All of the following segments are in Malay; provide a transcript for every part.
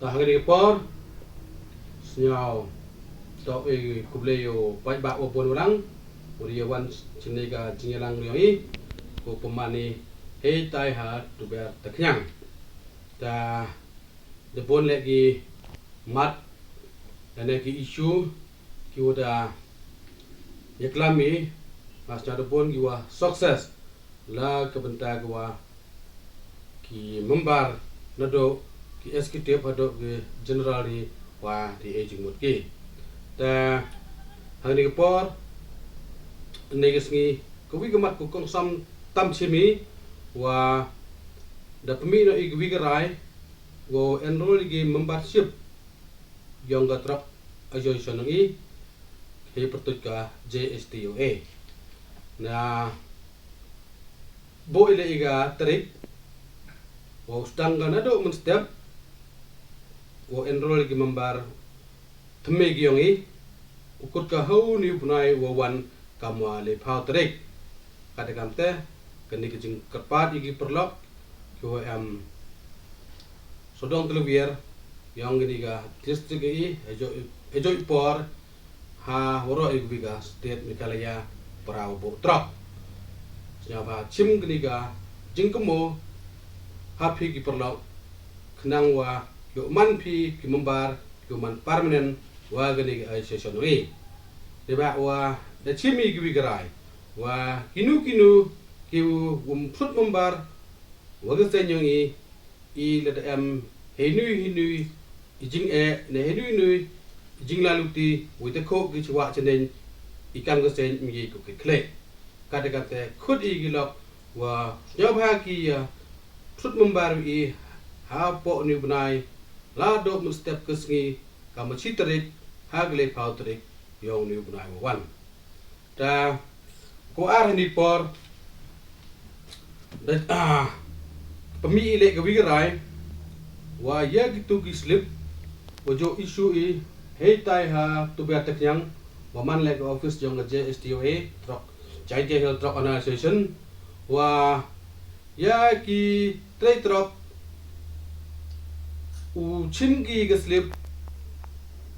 hari por senyau tok kubleo pai ba opon orang uriawan cinega jingelang rioi ko pemani hei tai ha tu ber taknyang ta depon lagi mat dan lagi isu ki udah yaklami pasca depon giwa sukses la kebentar gua ki membar nado ki eksekutif hado ke general di wa di aging mut ki ta hari por negesngi kuwi gemat ku kong sam tam chimi wa da pemi no igwi garai go enroll gi membership yang gatrap association ngi he pertut ka JHTOA na bo ile iga trik wo stang gana do mun step wo enroll gi member thme gi yongi ukut ka hau ni punai wo wan kamwa le phau trik kata kamte keni kijing kerpat igi perlok ko sodong televier yang gini ga district gi ejo ipor ha woro igi ga state mikalaya parau bo trok siapa chim gini ga jingkemo happy gi perlok kenang wa yo man pi ki membar yo man permanent wa gini ga association ri deba wa da chimi gi garai wa kinu ki put membar wa ga senyongi I le henui jing ne henui jing laluti with the coke gi chwa chenen ikan ga sen mi ko kle kata kata khud I gilok wa nyobha ki put membar I ha po ni bnai la do mun step kesngi kamachi tarik ha gle pau tarik yong ni bnai wan ta ko ar ni por da pemi ile gawi garai wa ya gitu gi slip ojo isu I hei tai ha tu be taknyang wa man le office jong ga JHTOA trok jaike hel trok organization wa ya ki trei trok u chin gi ga slip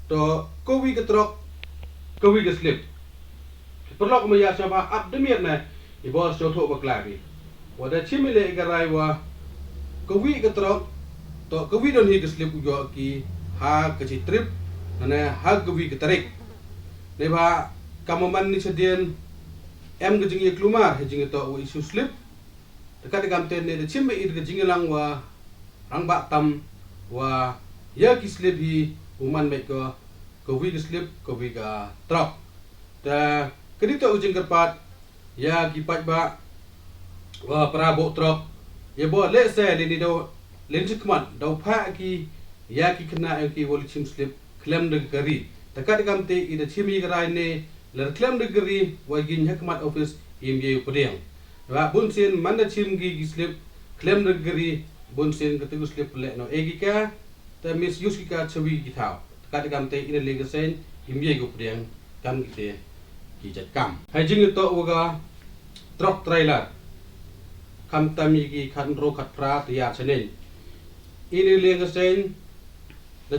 to kowi ga trok kowi ga slip perlok ma ya sama up demiat na I bos jo tho baklabi wa da chimile garai wa kowi ga trok to kowi don hi ga slip ujo ki ha ka chi trip na ha kowi ga tarik ne ba kamaman ni sedien em ga jingi klumar he jingi to wa isu slip dekat gamten ne de chimme I ga jingilang wa rang ba tam wa ya ki slip hi uman me ko kowi ga slip kowi ga trok ta kedito ujing kerpat ya ki pat ba wa prabo trok ya bo le se le ni do len chikman do pha ki ya ki khna ki wol chim slip claim de gari takat gamte I de chimi garai ne le claim de gari wa gin hikmat office im ye pudeng wa bunsin man de chim gi slip claim de gari bunsin ketu slip le no egika ta misuse ka chawi ki thau takat gamte I de le gasen im ye go pudeng kam ki ki jat kam hai jing to uga truck trailer kam tami gi khan ro khat pra ya chenen ini le gasen da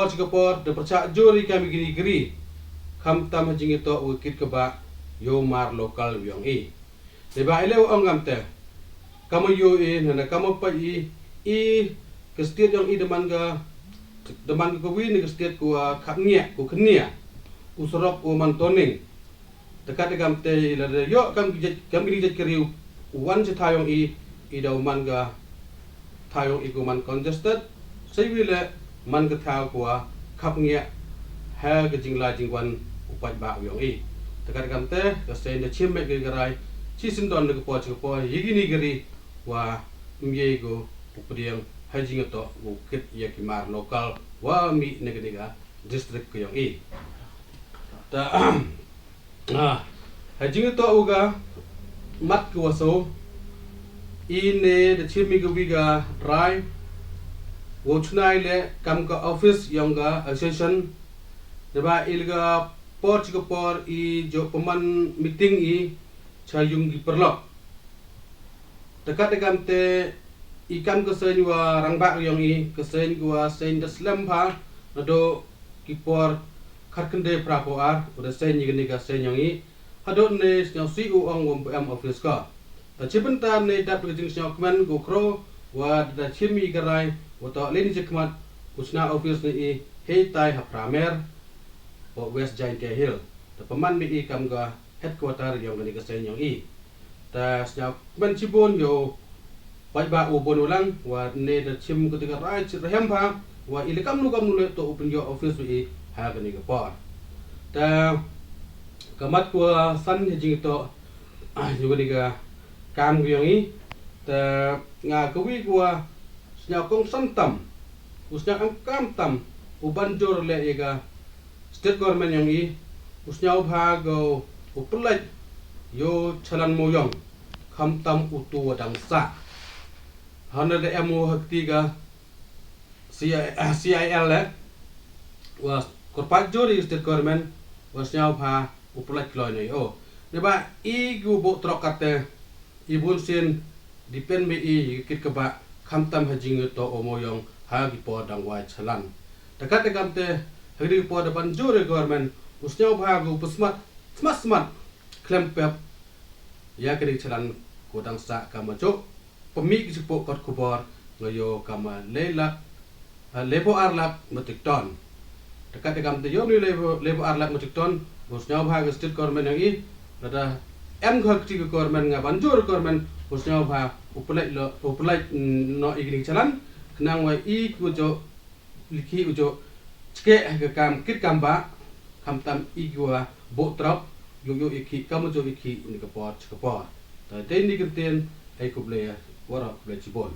Singapore da percha jori kami gini gri kam tam jing to u kit ka ba yo mar local yong I de ba ile ong gamte kamu yo na kamu pa I ke state yang I deman ko wi ni ke state ko khaknya ko khnia usrok ko man toning dekat gamte la yo kam gini jat keriu wan se thayong I da man ga thayong I ko man congested sei wi le man ga thaw ko khaknya ha ga jingla jingwan upat ba yong I dekat gamte ga sen de chimme ge garai chi sin don ge po yigini gari wa mye go upriang hajing to ukit yakimar lokal wa mi negega district ko yong I ta hajing to uga mat ko so ine de chimi go biga drive wo chunai le kam ka office yong ga association de ba ilga por I jo peman meeting I chayung gi perlok dekat gamte ikan kesen wa rangbak yang i kesen gua sen daslam pa nado kipor kharkende prapoar udah sen yigni ka sen yang i hadon ne snyau si u ong wom office ka ta chibentar ne dap jing snyau kman go kro wa da chimi garai wa ta len jikmat usna office ne i hei tai ha pramer wa west giant hill ta paman mi i kam ga headquarter yang ni ka sen yang i ta snyau kman chibon yo pai ba u bon ulang wa ne da chim ketika rai chit rahem pa wa ilekam nu le to open your office i ha ga ni ka pa ta kamat ko san jing to juga ni ka kam ko yang i ta nga ko wi ko snya kong santam usnya am kam tam uban jor le ga state government yang i usnya bha go upulai yo Challan mooyong kham tam utu dang sa hana de emo hakti ga CIL le was korpat jori state government wasnya bha upulai kloi nei o ne ba I gu bo trok kate ibun sin dipen me I kit ka ba kham tam hajing to o mooyong ha gi po dang wai Challan takat de kamte hagri po da ban jori government usnya bha gu pusmat smart klem pep ya kri Challan ko dang sa ka ma cho pemik sipo kot kubor ngayo kama lelak lebo arlak metik ton dekat dekam te yom ni lebo arlak metik ton bosnya bha state government yang I ada ngak ti government nga banjur government bosnya bha upulai no igring Challan kenang wa I ku jo likhi ujo cke ga kam kit kam ba kam tam I gua bo trop yo ikhi kam jo ikhi ni ka por ta te ni kenten ai ku ble wara ble chibon